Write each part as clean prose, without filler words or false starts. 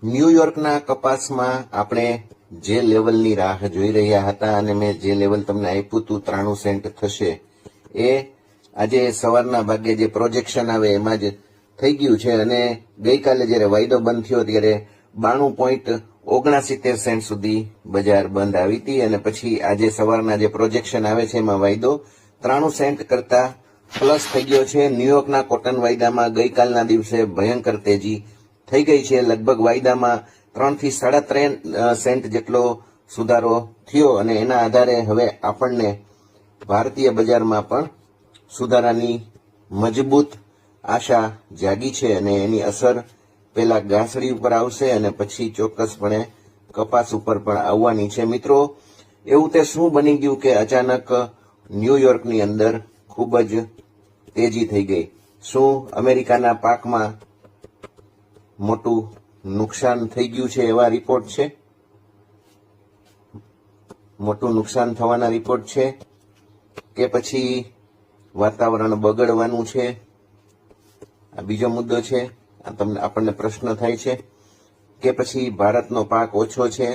ન્યુયોર્કના કપાસમાં આપણે જે લેવલની રાહ જોઈ રહ્યા હતા અને મેં જે લેવલ તમને આપ્યું હતું 93 સેન્ટ થશે, એ આજે સવારના ભાગે જે પ્રોજેક્શન આવે એમાં જ થઈ ગયું છે. અને ગઈકાલે જ્યારે વાયદો બંધ થયો ત્યારે 92.69 સેન્ટ સુધી બજાર બંધ આવી હતી અને પછી આજે સવારના જે પ્રોજેક્શન આવે છે એમાં વાયદો 93 સેન્ટ કરતા પ્લસ થઈ ગયો છે. ન્યુયોર્કના કોટન વાયદામાં ગઈકાલના દિવસે ભયંકર તેજી થઈ ગઈ છે. લગભગ વાયદામાં 3 થી 3.5 સેન્ટ જેટલો સુધારો થયો અને એના આધારે હવે આપણને ભારતીય બજારમાં પણ સુધારાની મજબૂત આશા જાગી છે અને એની અસર પહેલા ઘાસડી ઉપર આવશે અને પછી ચોક્કસપણે કપાસ ઉપર પણ આવવાની છે. મિત્રો, એવું તે શું બની ગયું કે અચાનક ન્યુયોર્કની અંદર ખૂબ જ તેજી થઈ ગઈ? શું અમેરિકાના પાકમાં મોટું નુકસાન થઈ ગયું છે એવા રિપોર્ટ છે? મોટું નુકસાન થવાના રિપોર્ટ છે કે પછી વાતાવરણ બગડવાનું છે? આ બીજો મુદ્દો છે. આપણને પ્રશ્ન થાય છે કે પછી ભારતનો પાક ઓછો છે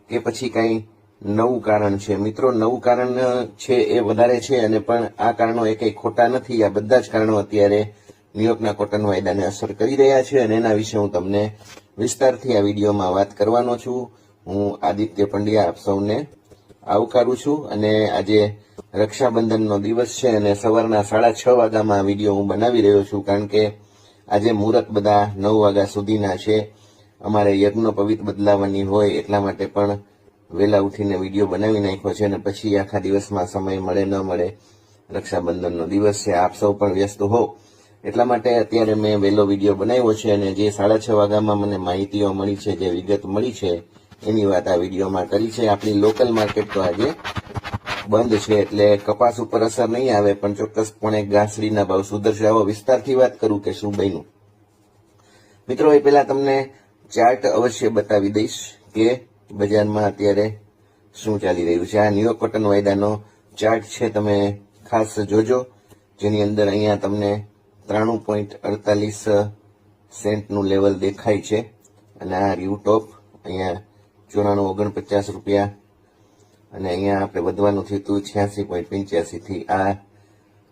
કે પછી કઈ નવું કારણ છે? મિત્રો, નવું કારણ છે એ વધારે છે અને પણ આ કારણો એ કઈ ખોટા નથી. આ બધા જ કારણો અત્યારે ન્યુયોર્કના કોટન વાયદાને અસર કરી રહ્યા છે અને એના વિશે હું તમને વિસ્તારથી આ વિડીયોમાં વાત કરવાનો છું. હું આદિત્ય પંડ્યા આપ સૌને આવકારું છું અને આજે રક્ષાબંધનનો દિવસ છે અને સવારના 6:30 વાગ્યામાં આ વિડીયો હું બનાવી રહ્યો છું, કારણ કે આજે મુહૂર્ત બધા 9 વાગ્યા સુધીના છે. અમારે યજ્ઞોપવિત બદલાવવાની હોય એટલા માટે પણ વહેલા ઉઠીને વિડીયો બનાવી નાખ્યો છે અને પછી આખા દિવસમાં સમય મળે ન મળે, રક્ષાબંધનનો દિવસ છે, આપ સૌ પણ વ્યસ્ત હો એટલા માટે અત્યારે મેં વહેલો વિડીયો બનાવ્યો છે અને જે 6:30 વાગ્યામાં મને માહિતીઓ મળી છે, જે વિગત મળી છે એની વાત આ વિડીયોમાં કરી છે. આપણી લોકલ માર્કેટ તો આજે બંધ છે એટલે કપાસ ઉપર અસર નહીં આવે, પણ ચોક્કસપણે ઘાસડીના ભાવ સુધરશે. આવો વિસ્તારથી વાત કરું કે શું બન્યું. મિત્રો, એ પહેલા તમને ચાર્ટ અવશ્ય બતાવી દઈશ કે બજારમાં અત્યારે શું ચાલી રહ્યું છે. આ ન્યુયોર્ક કોટન વાયદાનો ચાર્ટ છે, તમે ખાસ જોજો, જેની અંદર અહીંયા તમને 93.48 સેન્ટનું લેવલ દેખાય છે અને આ રહ્યું ટોપ, અહીંયા 94.49 રૂપિયા અને અહીંયા આપણે વધવાનું થયું હતું 86.85 થી. આ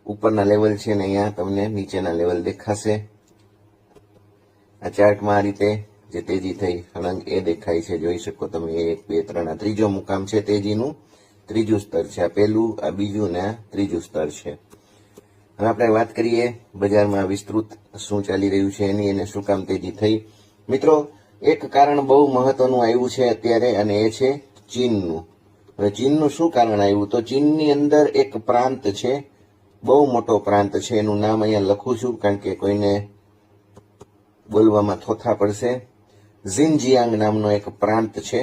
ઉપરના લેવલ છે ને અહીંયા તમને નીચેના લેવલ દેખાશે. આ ચાર્ટમાં આ રીતે જે તેજી થઈ હળંગ એ દેખાય છે, જોઈ શકો તમે. 1 2 3 આ ત્રીજો મુકામ છે તેજીનું, ત્રીજું સ્તર છે. આ પહેલું, આ બીજું ને આ ત્રીજું સ્તર છે. હવે આપણે વાત કરીએ બજારમાં વિસ્તૃત શું ચાલી રહ્યું છે એની, અને શું કામ તેજી થઈ. મિત્રો, એક કારણ બહુ મહત્વનું આવ્યું છે અત્યારે અને એ છે ચીનનું. હવે ચીનનું શું કારણ આવ્યું? તો ચીનની અંદર એક પ્રાંત છે, બહુ મોટો પ્રાંત છે, એનું નામ અહીંયા લખું છું કારણ કે કોઈને બોલવામાં થોથા પડશે. ઝિનજિયાંગ નામનો એક પ્રાંત છે.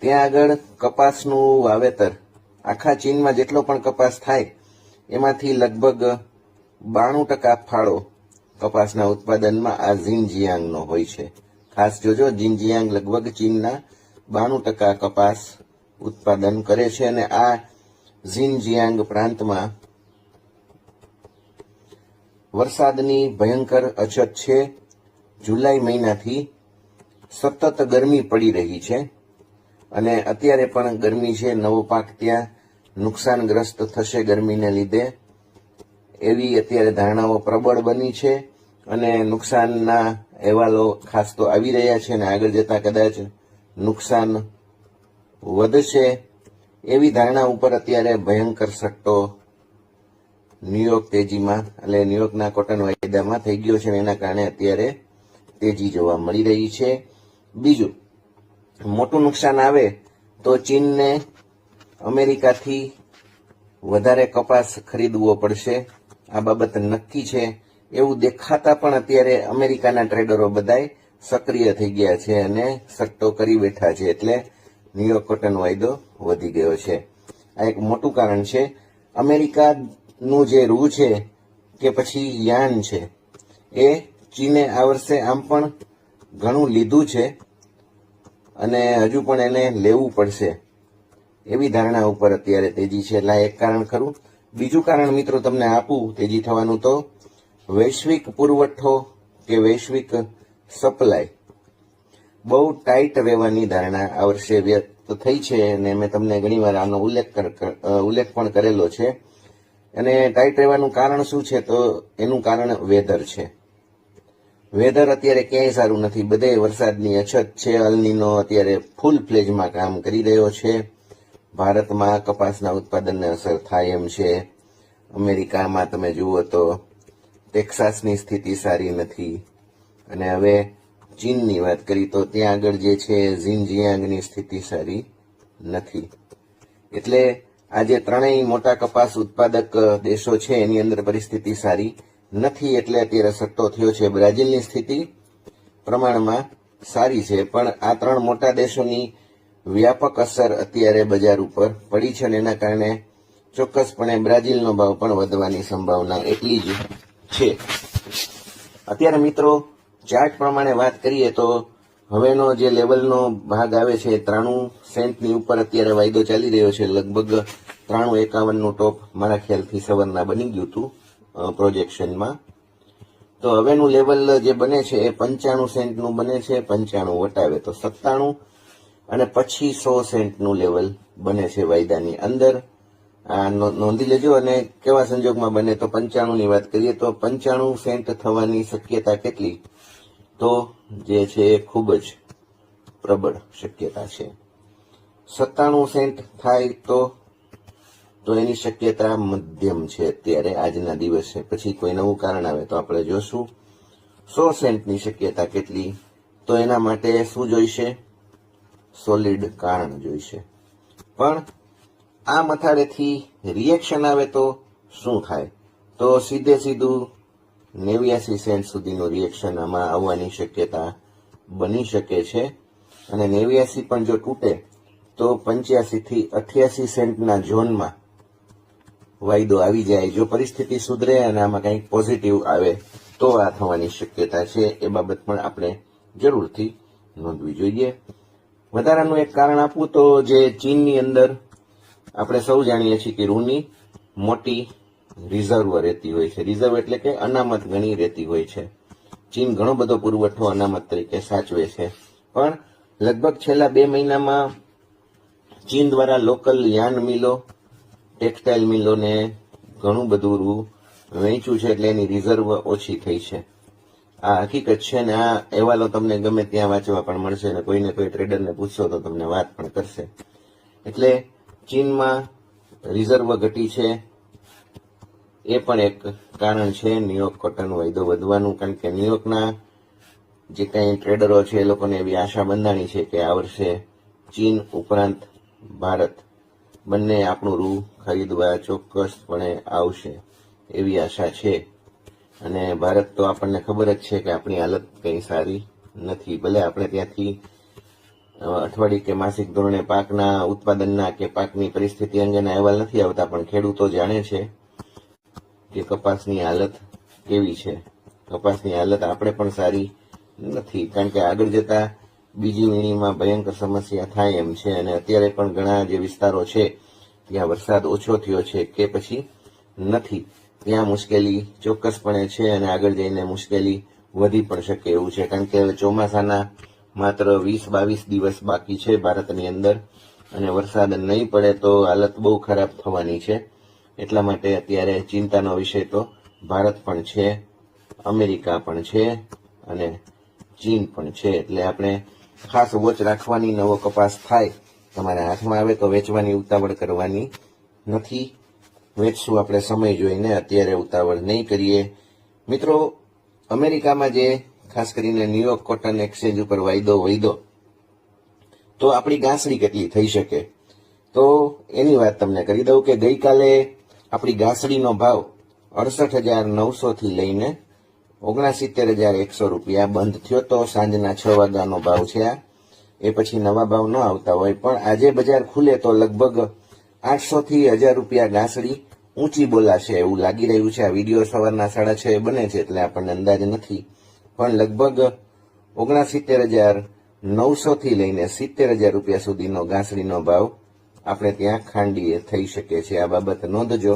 ત્યાં આગળ કપાસનું વાવેતર, આખા ચીનમાં જેટલો પણ કપાસ થાય એમાંથી લગભગ 92% ફાળો કપાસના ઉત્પાદનમાં આ ઝિનજિયાંગનો હોય છે. ખાસ જોજો, ઝિનજિયાંગ લગભગ ચીનના 92% કપાસ ઉત્પાદન કરે છે અને આ ઝિનજિયાંગ પ્રાંતમાં વરસાદની ભયંકર અછત છે. જુલાઈ મહિનાથી સતત ગરમી પડી રહી છે અને અત્યારે પણ ગરમી છે. નવો પાક ત્યાં નુકસાનગ્રસ્ત થશે ગરમીને લીધે, એવી અત્યારે ધારણાઓ પ્રબળ બની છે અને નુકસાનના અહેવાલો ખાસ તો આવી રહ્યા છે અને આગળ જતા કદાચ નુકસાન વધશે એવી ધારણા ઉપર અત્યારે ભયંકર સટ્ટો ન્યુયોર્ક તેજીમાં, એટલે ન્યુયોર્કના કોટન વાયદામાં થઈ ગયો છે અને એના કારણે અત્યારે તેજી જોવા મળી રહી છે. બીજું મોટું નુકસાન આવે તો ચીનને અમેરિકાથી વધારે કપાસ ખરીદવો પડશે, આ બાબત નક્કી છે. એવું દેખાતા પણ અત્યારે અમેરિકાના ટ્રેડરો બધાય સક્રિય થઈ ગયા છે અને સટ્ટો કરી બેઠા છે, એટલે ન્યુયોર્ક કોટન વાયદો વધી ગયો છે. આ એક મોટું કારણ છે. અમેરિકાનું જે રૂ છે કે પછી યાન છે એ ચીને આ વર્ષે આમ પણ ઘણું લીધું છે અને હજુ પણ એને લેવું પડશે એવી ધારણા ઉપર અત્યારે તેજી છે. એટલે એક કારણ ખરું. બીજું કારણ મિત્રો તમને આપું તેજી થવાનું, તો વૈશ્વિક પુરવઠો કે વૈશ્વિક સપ્લાય બહુ ટાઈટ રહેવાની ધારણા આ વર્ષે વ્યક્ત થઈ છે અને મેં તમને ઘણીવાર આનો ઉલ્લેખ પણ કરેલો છે. અને ટાઈટ રહેવાનું કારણ શું છે? તો એનું કારણ વેધર છે. વેધર અત્યારે ક્યાંય સારું નથી. બધે વરસાદની અછત છે. અલ નીનો અત્યારે ફૂલ ફ્લેજમાં કામ કરી રહ્યો છે. ભારતમાં કપાસના ઉત્પાદનને અસર થાય એમ છે. અમેરિકામાં તમે જુઓ તો ટેક્સાસની સ્થિતિ સારી નથી. અને હવે ચીનની વાત કરી તો ત્યાં આગળ જે છે ઝિનજિયાંગની સ્થિતિ સારી નથી. એટલે આજે ત્રણેય મોટા કપાસ ઉત્પાદક દેશો છે એની અંદર પરિસ્થિતિ સારી નથી. એટલે અત્યારે સટ્ટો થયો છે. બ્રાઝિલની સ્થિતિ પ્રમાણમાં સારી છે, પણ આ ત્રણ મોટા દેશોની વ્યાપક અસર અત્યારે બજાર ઉપર પડી છે અને એના કારણે ચોક્કસપણે બ્રાઝિલનો ભાવ પણ વધવાની સંભાવના એટલી જ છે. અત્યારે મિત્રો ચાર્ટ પ્રમાણે વાત કરીએ તો હવેનો જે લેવલનો ભાગ આવે છે 93 સેન્ટની ઉપર અત્યારે વાયદો ચાલી રહ્યો છે. લગભગ 93.51નું ટોપ મારા ખ્યાલથી સવારના બની ગયું હતું પ્રોજેક્શનમાં. તો હવેનું લેવલ જે બને છે એ 95 સેન્ટનું બને છે. 95 વટાવે તો 97 અને પછી 100 સેન્ટનું લેવલ બને છે વાયદાની અંદર. આ નોંધી લેજો. અને કેવા સંજોગમાં બને તો 95ની વાત કરીએ તો 95 સેન્ટ થવાની શક્યતા કેટલી? તો જે છે એ ખૂબ જ પ્રબળ શક્યતા છે. 97 સેન્ટ થાય તો એની શક્યતા મધ્યમ છે અત્યારે આજના દિવસે. પછી કોઈ નવું કારણ આવે તો આપણે જોશું. 100 સેન્ટની શક્યતા કેટલી? તો એના માટે શું જોઈશે? સોલિડ કારણ જોઈશે. પણ આ મથાળેથી રિએક્શન આવે તો શું થાય? તો સીધું 89 સેન્ટ સુધીનું રિએક્શન આમાં આવવાની શક્યતા બની શકે છે. અને 89 પણ જો તૂટે તો 85 થી 88 સેન્ટના ઝોનમાં વાયદો આવી જાય. જો પરિસ્થિતિ સુધરે અને આમાં કંઈક પોઝિટિવ આવે તો આ થવાની શક્યતા છે. એ બાબત પણ આપણે જરૂરથી નોંધવી જોઈએ. વધારાનું એક કારણ આપું તો જે ચીનની અંદર આપણે સૌ જાણીએ છીએ કે રૂની મોટી રિઝર્વ રહેતી હોય છે. રિઝર્વ એટલે કે અનામત ઘણી રહેતી હોય છે. ચીન ઘણો બધો પુરવઠો અનામત તરીકે સાચવે છે. પણ લગભગ છેલ્લા 2 મહિનામાં ચીન દ્વારા લોકલ યાન મિલો, ટેક્સટાઇલ મિલોને ઘણું બધું રૂ વેચ્યું છે. એટલે એની રિઝર્વ ઓછી થઈ છે. આ હકીકત છે ને આ અહેવાલો તમને ગમે ત્યાં વાંચવા પણ મળશે અને કોઈને કોઈ ટ્રેડરને પૂછશો તો તમને વાત પણ કરશે. એટલે ચીનમાં રિઝર્વ ઘટી છે એ પણ એક કારણ છે ન્યુયોર્ક કોટન વાયદો વધવાનું. કારણ કે ન્યુયોર્કના જે કંઈ ટ્રેડરો છે એ લોકોને એવી આશા બંધાણી છે કે આ વર્ષે ચીન ઉપરાંત ભારત બંને આપણું રૂ ખરીદવા ચોક્કસપણે આવશે એવી આશા છે. અને ભારત તો આપણને ખબર જ છે કે આપણી હાલત કંઈ સારી નથી. ભલે આપણે ત્યાંથી અઠવાડિયે કે માસિક ધોરણે પાકના ઉત્પાદનના કે પાકની પરિસ્થિતિ અંગેના અહેવાલ નથી આવતા, પણ ખેડૂતો જાણે છે કે કપાસની હાલત કેવી છે. કપાસની હાલત આપણે પણ સારી નથી. કારણ કે આગળ જતા બીજી વીણીમાં ભયંકર સમસ્યા થાય એમ છે. અને અત્યારે પણ ઘણા જે વિસ્તારો છે ત્યાં વરસાદ ઓછો થયો છે કે પછી નથી, ત્યાં મુશ્કેલી ચોક્કસપણે છે અને આગળ જઈને મુશ્કેલી વધી પણ શકે એવું છે. કારણ કે હવે ચોમાસાના માત્ર 20-22 દિવસ બાકી છે ભારતની અંદર અને વરસાદ નહીં પડે તો હાલત બહુ ખરાબ થવાની છે. એટલા માટે અત્યારે ચિંતાનો વિષય તો ભારત પણ છે, અમેરિકા પણ છે અને ચીન પણ છે. એટલે આપણે ખાસ વોચ રાખવાની. નવો કપાસ થાય તમારા હાથમાં આવે તો વેચવાની ઉતાવળ કરવાની નથી. વેચશું આપણે સમય જોઈને, અત્યારે ઉતાવળ નહીં કરીએ. મિત્રો, અમેરિકામાં જે ખાસ કરીને ન્યુયોર્ક કોટન એક્સચેન્જ ઉપર વાયદો વધ્યો તો આપણી ગાંસડી કેટલી થઈ શકે તો એની વાત તમને કરી દઉં કે ગઈકાલે આપણી ગાંસડીનો ભાવ 68,900 થી લઈને 69,100 રૂપિયા બંધ થયો તો સાંજના 6 વાગ્યાનો ભાવ છે આ. એ પછી નવા ભાવ ન આવતા હોય, પણ આજે બજાર ખુલે તો લગભગ 800 થી 1000 રૂપિયા ગાંસડી ઊંચી બોલાશે એવું લાગી રહ્યું છે. આ વિડીયો સવારના 6:30 બને છે એટલે આપણને અંદાજ નથી, પણ લગભગ 69,900 થી લઈને 70,000 રૂપિયા સુધીનો ગાંસડીનો ભાવ આપણે ત્યાં ખાંડીએ થઈ શકે છે. આ બાબત નોંધજો.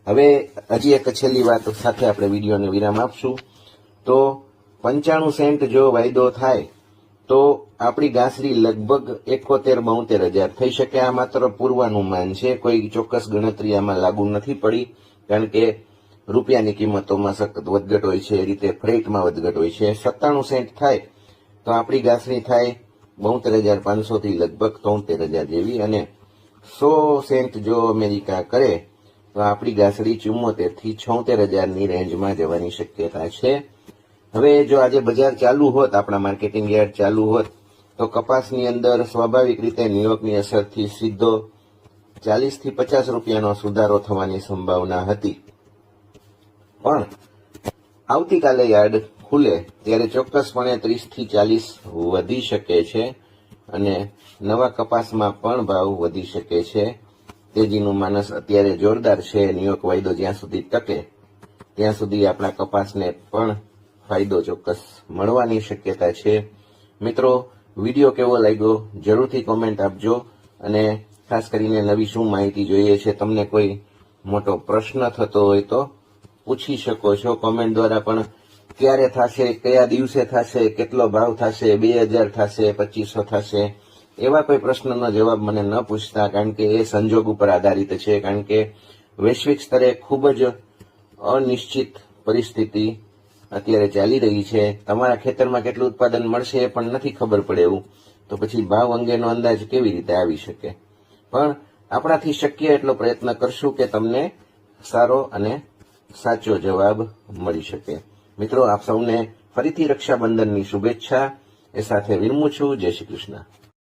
હવે હજી એક છેલ્લી વાત સાથે આપણે વિડીયોને વિરામ આપશું. તો 95 સેન્ટ જો વાયદો થાય તો આપણી ગાંસડી લગભગ 71-72 હજાર થઈ શકે. આ માત્ર પૂર્વાનુમાન છે, કોઈ ચોક્કસ ગણતરી આમાં લાગુ નથી પડી, કારણ કે રૂપિયાની કિંમતોમાં સખત વધઘટ હોય છે, એ રીતે ફ્રેટમાં વધઘટ હોય છે. 97 સેન્ટ થાય તો આપણી ગાંસડી થાય 72,500 થી લગભગ 73,000 જેવી, અને 100 સેન્ટ જો અમેરિકા કરે તો આપણી ગાંસડી 74 થી 76,000ની રેન્જમાં જવાની શક્યતા છે. હવે જો આજે બજાર ચાલુ હોત, આપણા માર્કેટિંગ યાર્ડ ચાલુ હોત, તો કપાસની અંદર સ્વાભાવિક રીતે ન્યુયોર્કની અસરથી સીધો 40 થી 50 રૂપિયાનો સુધારો થવાની સંભાવના હતી. પણ આવતીકાલે યાર્ડ ખુલે ત્યારે ચોક્કસપણે 30 થી 40 વધી શકે છે, અને નવા કપાસમાં પણ ભાવ વધી શકે છે. તેજીનું માનસ અત્યારે જોરદાર છે. ન્યુયોર્ક વાયદો જ્યાં સુધી ટકે ત્યાં સુધી આપણા કપાસને પણ ફાયદો ચોક્કસ મળવાની શક્યતા છે. મિત્રો, વિડીયો કેવો લાગ્યો જરૂરથી કોમેન્ટ આપજો, અને ખાસ કરીને નવી શું માહિતી જોઈએ છે, તમને કોઈ મોટો પ્રશ્ન થતો હોય તો પૂછી શકો છો કોમેન્ટ દ્વારા. પણ ક્યારે થશે, કયા દિવસે થશે, કેટલો ભાવ થશે, 2,000 થશે, 2,500 થશે, એવા કોઈ પ્રશ્નનો જવાબ મને ન પૂછતા, કારણ કે એ સંજોગ ઉપર આધારિત છે. કારણ કે વૈશ્વિક સ્તરે ખૂબ જ અનિશ્ચિત પરિસ્થિતિ અત્યારે ચાલી રહી છે. તમારા ખેતરમાં કેટલું ઉત્પાદન મળશે એ પણ નથી ખબર પડે એવું, તો પછી ભાવ અંગેનો અંદાજ કેવી રીતે આવી શકે. પણ આપણાથી શક્ય એટલો પ્રયત્ન કરશું કે તમને સારો અને સાચો જવાબ મળી શકે. મિત્રો, આપ સૌને ફરીથી રક્ષાબંધનની શુભેચ્છા એ સાથે વિરમું છું. જય શ્રી કૃષ્ણ.